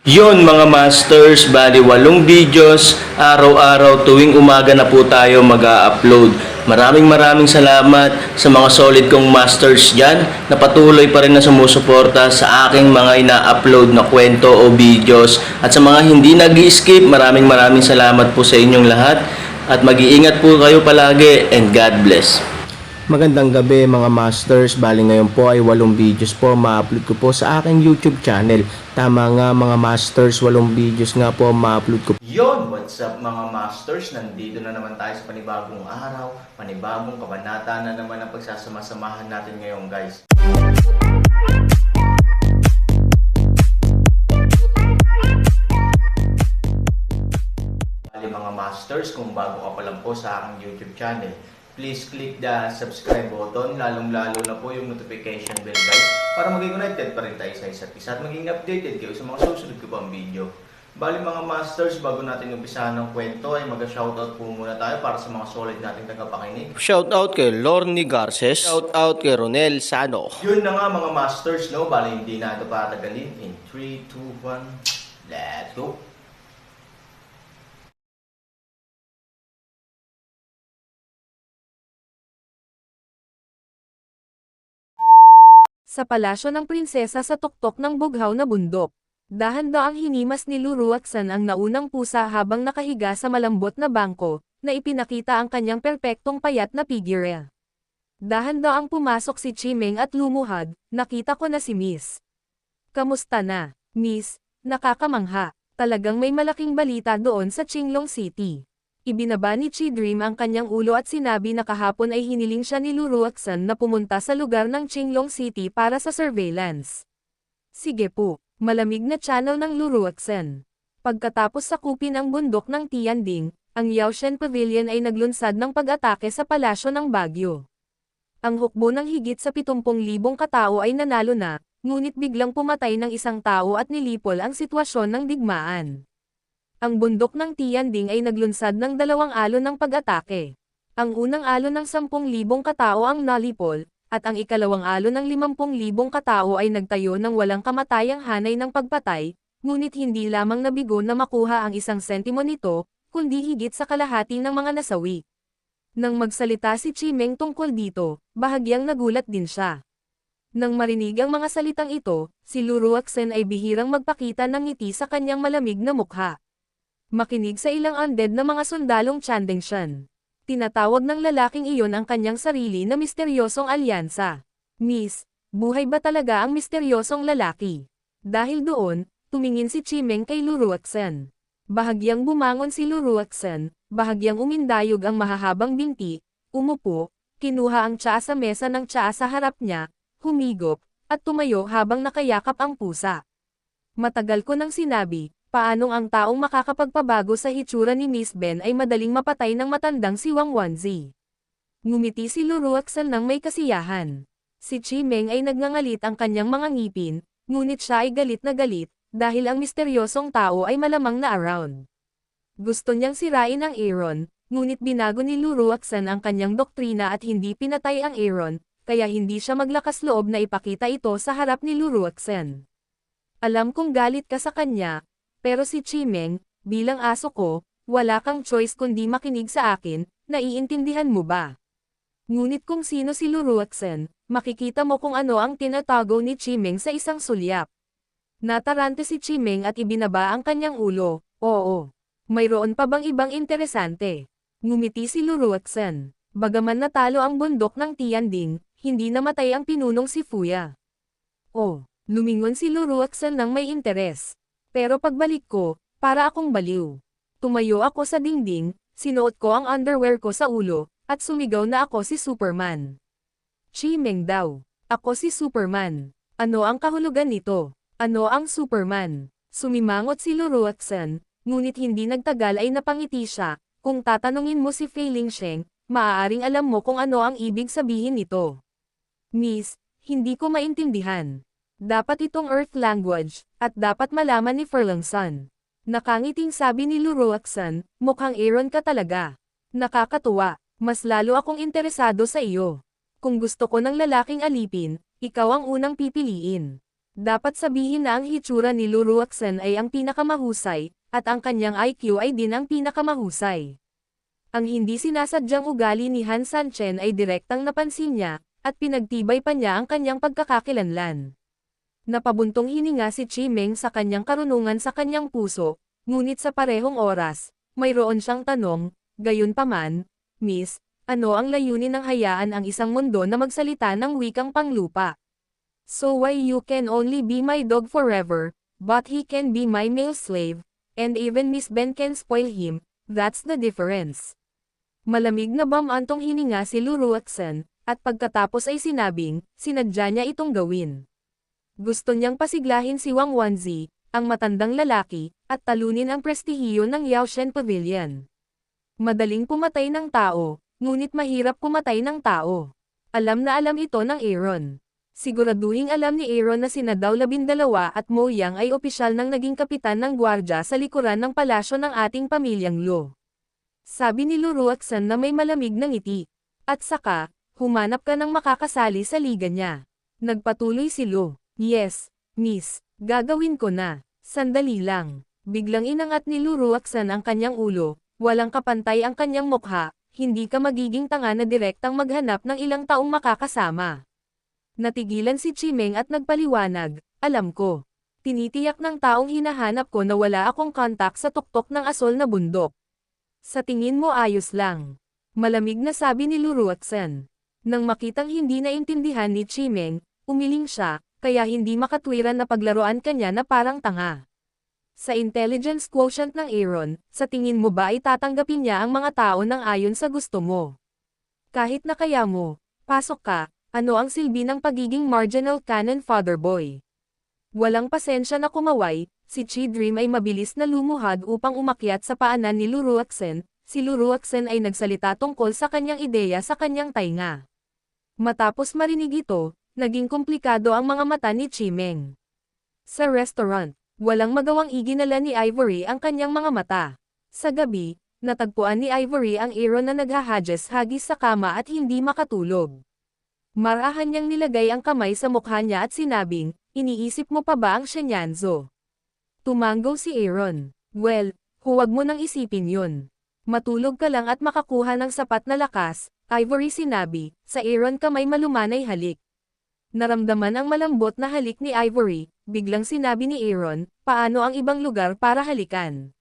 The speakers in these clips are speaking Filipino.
Yon mga masters, bali 8 videos, araw-araw tuwing umaga na po tayo mag-a-upload. Maraming salamat sa mga solid kong masters dyan na patuloy pa rin na sumusuporta sa aking mga ina-upload na kwento o videos. At sa mga hindi nag-skip, maraming salamat po sa inyong lahat. At mag-iingat po kayo palagi and God bless. Magandang gabi mga masters, bali ngayon po ay 8 videos po ma-upload ko po sa aking YouTube channel. Tama nga mga masters, 8 videos nga po ma-upload ko. Yon, what's up mga masters? Nandito na naman tayo sa panibagong araw, panibagong kabanata na naman ang pagsasama-samahan natin ngayon guys. Bali mga masters, kung bago ka pa lang po sa aking YouTube channel, please click the subscribe button, lalong-lalo na po yung notification bell guys, para maging connected pa rin tayo sa isa't isa at maging updated kayo sa mga susunod ko pang video. Bali mga masters, bago natin umpisahan ng kwento ay mag-shoutout po muna tayo para sa mga solid nating tagapakinig. Shoutout kay Lorny Garces, shoutout kay Ronel Sano. Yun na nga mga masters, no? Bali hindi na ito patagalin. In 3, 2, 1, let's go! Sa palasyo ng prinsesa sa tuktok ng bughaw na bundok. Dahan-daang hinimas ni Luruaksan ang naunang pusa habang nakahiga sa malambot na bangko, na ipinakita ang kanyang perpektong payat na figure. Dahan-daang pumasok si Chimeng at lumuhad, nakita ko na si Miss. Kamusta na, Miss? Nakakamangha, talagang may malaking balita doon sa Qinglong City. Ibinaba ni Chi-Dream ang kanyang ulo at sinabi na kahapon ay hiniling siya ni Luruaksan na pumunta sa lugar ng Qinglong City para sa surveillance. Sige po, malamig na channel ng Luruaksan. Pagkatapos sakupin ang bundok ng Tianding, ang Yaoshen Pavilion ay naglunsad ng pag-atake sa palasyo ng Baguio. Ang hukbo ng higit sa 70,000 katao ay nanalo na, ngunit biglang pumatay ng isang tao at nilipol ang sitwasyon ng digmaan. Ang bundok ng Tianding ay naglunsad ng 2 alon ng pag-atake. Ang unang alon ng 10,000 katao ang nalipol, at ang ikalawang alon ng 50,000 katao ay nagtayo ng walang kamatayang hanay ng pagpatay, ngunit hindi lamang nabigo na makuha ang 1 sentimo nito, kundi higit sa kalahati ng mga nasawi. Nang magsalita si Chimeng tungkol dito, bahagyang nagulat din siya. Nang marinig ang mga salitang ito, si Luruaksan ay bihirang magpakita ng ngiti sa kanyang malamig na mukha. Makinig sa ilang undead na mga sundalong Chandengshan. Tinatawag ng lalaking iyon ang kanyang sarili na misteryosong alyansa. Miss, buhay ba talaga ang misteryosong lalaki? Dahil doon, tumingin si Chimeng kay Luruaksan. Bahagyang bumangon si Luruaksan, bahagyang umindayog ang mahahabang binti, umupo, kinuha ang tsaa sa mesa ng tsaa sa harap niya, humigop, at tumayo habang nakayakap ang pusa. Matagal ko nang sinabi, paanong ang taong makakapagpabago sa hitsura ni Miss Ben ay madaling mapatay ng matandang si Wang Wanzi. Ngumiti si Luruaksan ng may kasiyahan. Si Chimeng ay nagngangalit ang kanyang mga ngipin, ngunit siya ay galit na galit, dahil ang misteryosong tao ay malamang na around. Gusto niyang sirain ang Aaron, ngunit binago ni Luruaksan ang kanyang doktrina at hindi pinatay ang Aaron, kaya hindi siya maglakas loob na ipakita ito sa harap ni Luruaksan. Alam kong galit ka sa kanya, pero si Chimeng, bilang aso ko, wala kang choice kundi makinig sa akin, naiintindihan mo ba? Ngunit kung sino si Luruaksan, makikita mo kung ano ang tinatago ni Chimeng sa isang sulyap. Natarante si Chimeng at ibinaba ang kanyang ulo, oo. Mayroon pa bang ibang interesante? Ngumiti si Luruaksan. Bagaman natalo ang bundok ng Tianding, hindi namatay ang pinunong si Fuya. Oh, lumingon si Luruaksan ng may interes. Pero pagbalik ko, para akong baliw. Tumayo ako sa dingding, sinuot ko ang underwear ko sa ulo, at sumigaw na ako si Superman. Chimeng daw. Ako si Superman. Ano ang kahulugan nito? Ano ang Superman? Sumimangot si Luruaksan, ngunit hindi nagtagal ay napangiti siya. Kung tatanungin mo si Fei Lingsheng, maaaring alam mo kung ano ang ibig sabihin nito. Miss, hindi ko maintindihan. Dapat itong Earth language, at dapat malaman ni Furlongsan. Nakangiting sabi ni Luruaksan, mukhang Aaron ka talaga. Nakakatuwa, mas lalo akong interesado sa iyo. Kung gusto ko ng lalaking alipin, ikaw ang unang pipiliin. Dapat sabihin na ang hitsura ni Luruaksan ay ang pinakamahusay, at ang kanyang IQ ay din ang pinakamahusay. Ang hindi sinasadyang ugali ni Han Sanchen ay direktang napansin niya, at pinagtibay pa niya ang kanyang pagkakakilanlan. Napabuntong hininga si Chi Meng sa kanyang karunungan sa kanyang puso, ngunit sa parehong oras, mayroon siyang tanong, gayunpaman, Miss, ano ang layunin ng hayaan ang isang mundo na magsalita ng wikang panglupa? So why you can only be my dog forever, but he can be my male slave, and even Miss Ben can spoil him, that's the difference. Malamig na bamantong hininga si Luruaksan, at pagkatapos ay sinabing, sinadya niya itong gawin. Gusto niyang pasiglahin si Wang Wanzi, ang matandang lalaki, at talunin ang prestihiyo ng Yaoshen Pavilion. Madaling pumatay ng tao, ngunit mahirap pumatay ng tao. Alam na alam ito ng Aaron. Siguraduhing alam ni Aaron na sina Dao 12 at Mo Yang ay opisyal nang naging kapitan ng gwardya sa likuran ng palasyo ng ating pamilyang Lo. Sabi ni Luruaksan na may malamig na ngiti. At saka, humanap ka ng makakasali sa liga niya. Nagpatuloy si Lo. Yes, miss, gagawin ko na. Sandali lang. Biglang inangat ni Luruaksan ang kanyang ulo, walang kapantay ang kanyang mukha, hindi ka magiging tanga na direktang maghanap ng ilang taong makakasama. Natigilan si Chimeng at nagpaliwanag, alam ko. Tinitiyak ng taong hinahanap ko na wala akong kontak sa tuktok ng asol na bundok. Sa tingin mo ayos lang. Malamig na sabi ni Luruaksan. Nang makitang hindi naintindihan ni Chimeng, umiling siya, kaya hindi makatwiran na paglaruan kanya na parang tanga. Sa intelligence quotient ng Aaron, sa tingin mo ba ay tatanggapin niya ang mga tao ng ayon sa gusto mo? Kahit na kaya mo, pasok ka. Ano ang silbi ng pagiging marginal cannon father boy? Walang pasensya na kumaway, si Chi Dream ay mabilis na lumuhad upang umakyat sa paanan ni Luruaksan, si Luruaksan ay nagsalita tungkol sa kanyang ideya sa kanyang tainga. Matapos marinig ito, naging komplikado ang mga mata ni Chimeng. Sa restaurant, walang magawang iginala ni Ivory ang kanyang mga mata. Sa gabi, natagpuan ni Ivory ang Aaron na naghahagis-hagis sa kama at hindi makatulog. Marahan niyang nilagay ang kamay sa mukha niya at sinabing, iniisip mo pa ba ang Shenyanzo? Tumanggaw si Aaron. Well, huwag mo nang isipin yun. Matulog ka lang at makakuha ng sapat na lakas, Ivory sinabi, sa Aaron kamay malumanay halik. Naramdaman ang malambot na halik ni Ivory, biglang sinabi ni Aaron, paano ang ibang lugar para halikan?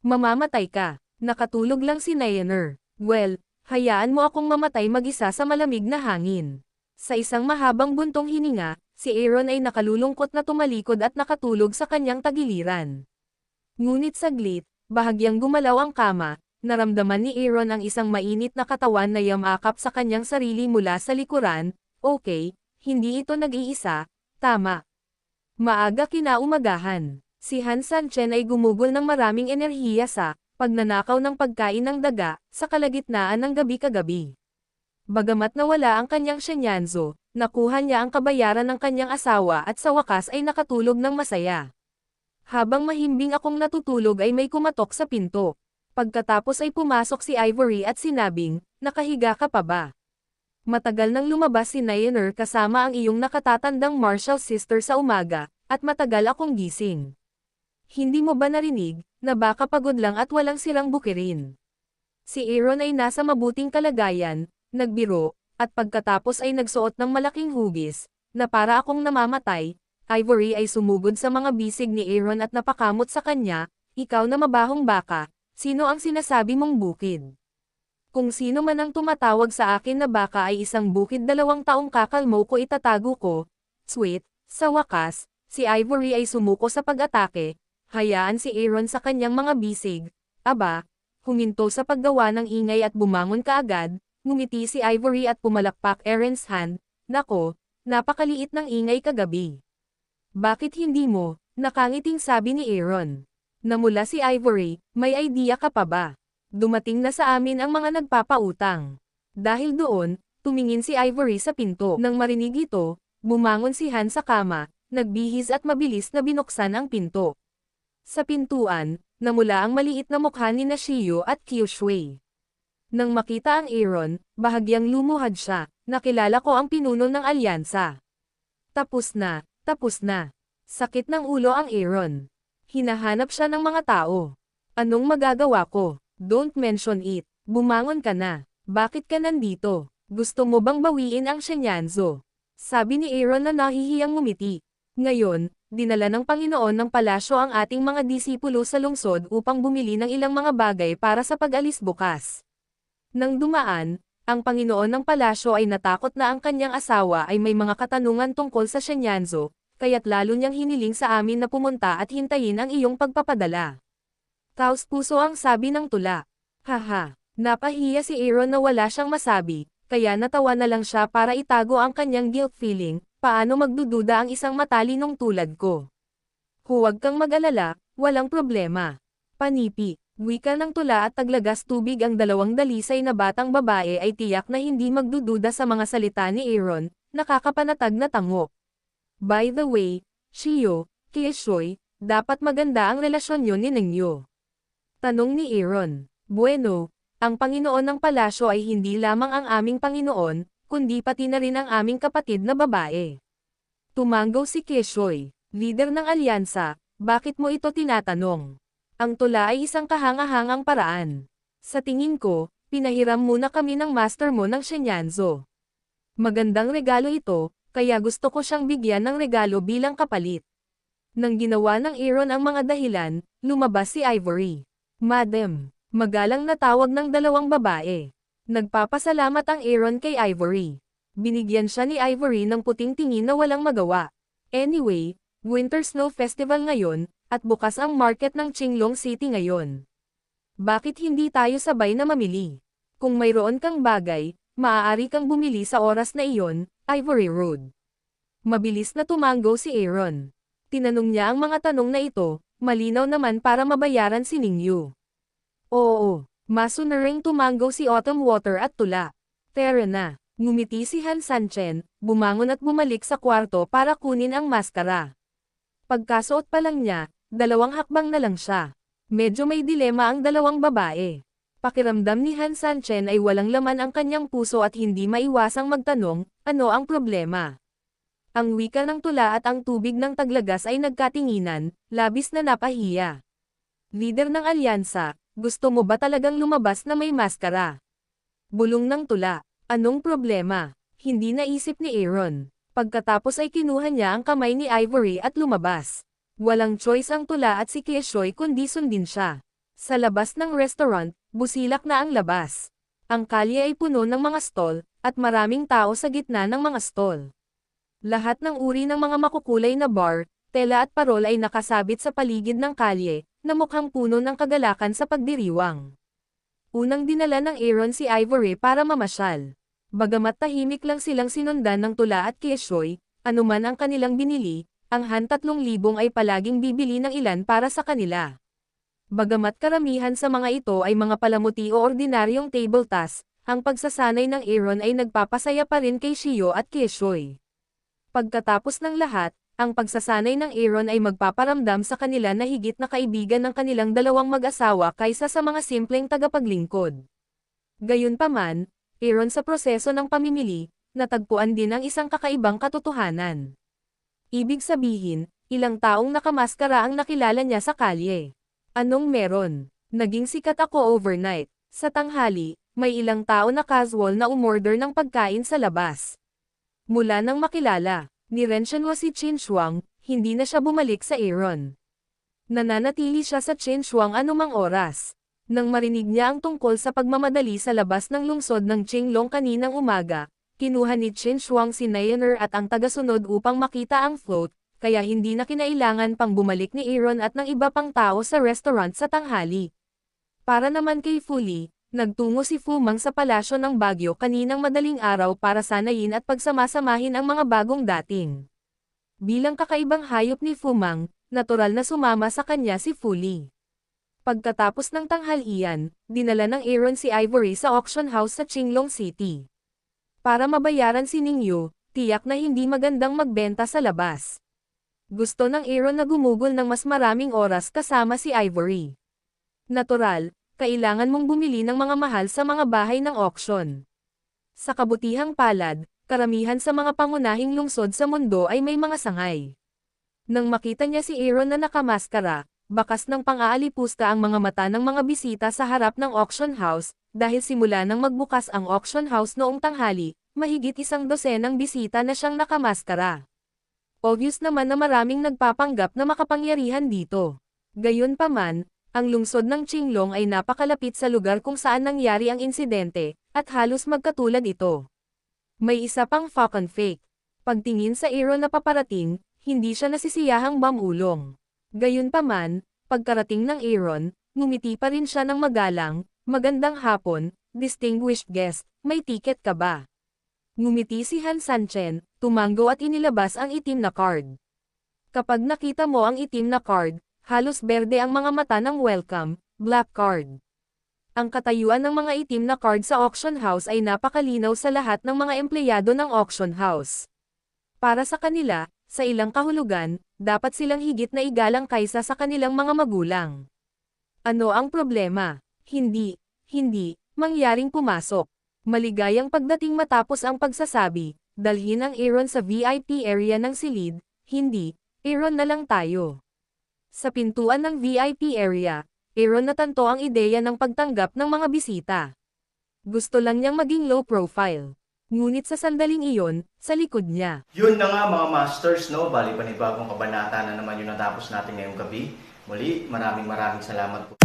Mamamatay ka. Nakatulog lang si Nayaner. Well, hayaan mo akong mamatay mag-isa sa malamig na hangin. Sa isang mahabang buntong hininga, si Aaron ay nakalulungkot na tumalikod at nakatulog sa kanyang tagiliran. Ngunit saglit, bahagyang gumalaw ang kama, naramdaman ni Aaron ang isang mainit na katawan na yamakap sa kanyang sarili mula sa likuran, okay, hindi ito nag-iisa, tama. Maaga kinaumagahan, si Han Sanchen ay gumugol ng maraming enerhiya sa pagnanakaw ng pagkain ng daga, sa kalagitnaan ng gabi kagabi. Bagamat nawala ang kanyang Shenyanzo, nakuha niya ang kabayaran ng kanyang asawa at sa wakas ay nakatulog ng masaya. Habang mahimbing akong natutulog ay may kumatok sa pinto. Pagkatapos ay pumasok si Ivory at sinabing, nakahiga ka pa ba? Matagal nang lumabas si Nayaner kasama ang iyong nakatatandang martial sister sa umaga, at matagal akong gising. Hindi mo ba narinig, na baka pagod lang at walang sirang bukirin? Si Aaron ay nasa mabuting kalagayan, nagbiro, at pagkatapos ay nagsuot ng malaking hugis, na para akong namamatay. Ivory ay sumugod sa mga bisig ni Aaron at napakamot sa kanya, ikaw na mabahong baka, sino ang sinasabi mong bukid? Kung sino man ang tumatawag sa akin na baka ay isang bukid 2 taong kakalmo ko itatago ko. Sweet, sa wakas, si Ivory ay sumuko sa pag-atake, hayaan si Aaron sa kanyang mga bisig, aba, huminto sa paggawa ng ingay at bumangon kaagad. Ngumiti si Ivory at pumalakpak Aaron's hand, nako, napakaliit ng ingay kagabi. Bakit hindi mo, nakangiting sabi ni Aaron. Namula si Ivory, may idea ka pa ba? Dumating na sa amin ang mga nagpapautang. Dahil doon, tumingin si Ivory sa pinto. Nang marinig ito, bumangon si Han sa kama, nagbihis at mabilis na binuksan ang pinto. Sa pintuan, namula ang maliit na mukha ni Shiyo at Kyushui. Nang makita ang Aaron, bahagyang lumuhad siya, nakilala ko ang pinuno ng alyansa. Tapos na, Tapos na. Sakit ng ulo ang Aaron. Hinahanap siya ng mga tao. Anong magagawa ko? Don't mention it. Bumangon ka na. Bakit ka nandito? Gusto mo bang bawiin ang Shenyanzo? Sabi ni Aaron na nahihiyang ngumiti. Ngayon, dinala ng Panginoon ng palasyo ang ating mga disipulo sa lungsod upang bumili ng ilang mga bagay para sa pag-alis bukas. Nang dumaan, ang Panginoon ng palasyo ay natakot na ang kanyang asawa ay may mga katanungan tungkol sa Shenyanzo, kaya't lalo niyang hiniling sa amin na pumunta at hintayin ang iyong pagpapadala. Taos puso ang sabi ng tula. Haha, napahiya si Aaron na wala siyang masabi, kaya natawa na lang siya para itago ang kanyang guilt feeling. Paano magdududa ang isang matalinong tulad ko? Huwag kang mag-alala, walang problema. Panipi, wika ng tula at taglagas tubig ang dalawang dalisay na batang babae ay tiyak na hindi magdududa sa mga salita ni Aaron, nakakapanatag na tango. By the way, Shio, Kieshoy, dapat maganda ang relasyon niyo ni ninyo. Tanong ni Aaron. Bueno, ang Panginoon ng palasyo ay hindi lamang ang aming Panginoon, kundi pati na rin ang aming kapatid na babae. Tumanggaw si Kieshoy, leader ng alyansa, bakit mo ito tinatanong? Ang tula ay isang kahanga-hangang paraan. Sa tingin ko, pinahiram muna kami ng master mo ng Shenyanzo. Magandang regalo ito, kaya gusto ko siyang bigyan ng regalo bilang kapalit. Nang ginawa ng Aaron ang mga dahilan, lumabas si Ivory. Madam, magalang na tawag ng dalawang babae. Nagpapasalamat ang Aaron kay Ivory. Binigyan siya ni Ivory ng puting tingin na walang magawa. Anyway, Winter Snow Festival ngayon, at bukas ang market ng Qinglong City ngayon. Bakit hindi tayo sabay na mamili? Kung mayroon kang bagay, maaari kang bumili sa oras na iyon, Ivory Road. Mabilis na tumanggo si Aaron. Tinanong niya ang mga tanong na ito, malinaw naman para mabayaran si Ningyu. Oo. Masunaring tumanggo si Autumn Water at tula. Tara na, ngumiti si Han Sanchen, bumangon at bumalik sa kwarto para kunin ang maskara. Pagkasuot pa lang niya, 2 hakbang na lang siya. Medyo may dilema ang dalawang babae. Pakiramdam ni Han Sanchen ay walang laman ang kanyang puso at hindi maiwasang magtanong, ano ang problema? Ang wika ng tula at ang tubig ng taglagas ay nagkatinginan, labis na napahiya. Leader ng alyansa, gusto mo ba talagang lumabas na may maskara? Bulong ng tula. Anong problema? Hindi naisip ni Aaron. Pagkatapos ay kinuha niya ang kamay ni Ivory at lumabas. Walang choice ang tula at si Kieshoy kundi sundin siya. Sa labas ng restaurant, busilak na ang labas. Ang kalye ay puno ng mga stall, at maraming tao sa gitna ng mga stall. Lahat ng uri ng mga makukulay na bar, tela at parol ay nakasabit sa paligid ng kalye, na mukhang puno ng kagalakan sa pagdiriwang. Unang dinala ng Aaron si Ivory para mamasyal. Bagamat tahimik lang silang sinundan ng tula at Kieshoy, anuman ang kanilang binili, ang Han 3,000 ay palaging bibili ng ilan para sa kanila. Bagamat karamihan sa mga ito ay mga palamuti o ordinaryong table task, ang pagsasanay ng Aaron ay nagpapasaya pa rin kay Shio at Kieshoy. Pagkatapos ng lahat, ang pagsasanay ng Aaron ay magpaparamdam sa kanila na higit na kaibigan ng kanilang dalawang mag-asawa kaysa sa mga simpleng tagapaglingkod. Gayunpaman, Aaron sa proseso ng pamimili, natagpuan din ang isang kakaibang katotohanan. Ibig sabihin, ilang taong nakamaskara ang nakilala niya sa kalye. Anong meron? Naging sikat ako overnight. Sa tanghali, may ilang tao na casual na umorder ng pagkain sa labas. Mula nang makilala ni Renshanwa si Qin Shuang, hindi na siya bumalik sa Aaron. Nananatili siya sa Qin Shuang anumang oras. Nang marinig niya ang tungkol sa pagmamadali sa labas ng lungsod ng Qinglong kaninang umaga, kinuha ni Qin Shuang si Nayaner at ang tagasunod upang makita ang float, kaya hindi na kinailangan pang bumalik ni Aaron at ng iba pang tao sa restaurant sa tanghali. Para naman kay Fu Li, nagtungo si Fu Mang sa palasyo ng Baguio kaninang madaling araw para sanayin at pagsamasamahin ang mga bagong dating. Bilang kakaibang hayop ni Fu Mang, natural na sumama sa kanya si Fu Li. Pagkatapos ng tanghalian, dinala ng Aaron si Ivory sa auction house sa Qinglong City. Para mabayaran si Ningyu, tiyak na hindi magandang magbenta sa labas. Gusto ng Aaron na gumugol ng mas maraming oras kasama si Ivory. Natural, kailangan mong bumili ng mga mahal sa mga bahay ng auction. Sa kabutihang palad, karamihan sa mga pangunahing lungsod sa mundo ay may mga sangay. Nang makita niya si Aaron na nakamaskara, bakas ng pang-aalipusta ang mga mata ng mga bisita sa harap ng auction house, dahil simula nang magbukas ang auction house noong tanghali, mahigit 100 bisita na siyang nakamaskara. Obvious naman na maraming nagpapanggap na makapangyarihan dito. Gayunpaman, ang lungsod ng Qinglong ay napakalapit sa lugar kung saan nangyari ang insidente, at halos magkatulad ito. May isa pang fucking fake. Pagtingin sa Aaron na paparating, hindi siya nasisiyahang mamulong. Gayunpaman, pagkarating ng Aaron, ngumiti pa rin siya ng magalang, "Magandang hapon, distinguished guest, may ticket ka ba?" Ngumiti si Han Sanchen, tumango at inilabas ang itim na card. Kapag nakita mo ang itim na card, halos berde ang mga mata ng welcome, black card. Ang katayuan ng mga itim na card sa auction house ay napakalinaw sa lahat ng mga empleyado ng auction house. Para sa kanila, sa ilang kahulugan, dapat silang higit na igalang kaysa sa kanilang mga magulang. Ano ang problema? Hindi mangyaring pumasok. Maligayang pagdating matapos ang pagsasabi, dalhin ang Aaron sa VIP area ng silid, hindi, Aaron na lang tayo. Sa pintuan ng VIP area, Aaron natanto ang ideya ng pagtanggap ng mga bisita. Gusto lang niyang maging low profile. Ngunit sa sandaling iyon, sa likod niya. Yun na nga mga masters, no? Bali panibagong kabanata na naman yung natapos natin ngayong gabi. Muli, maraming salamat po.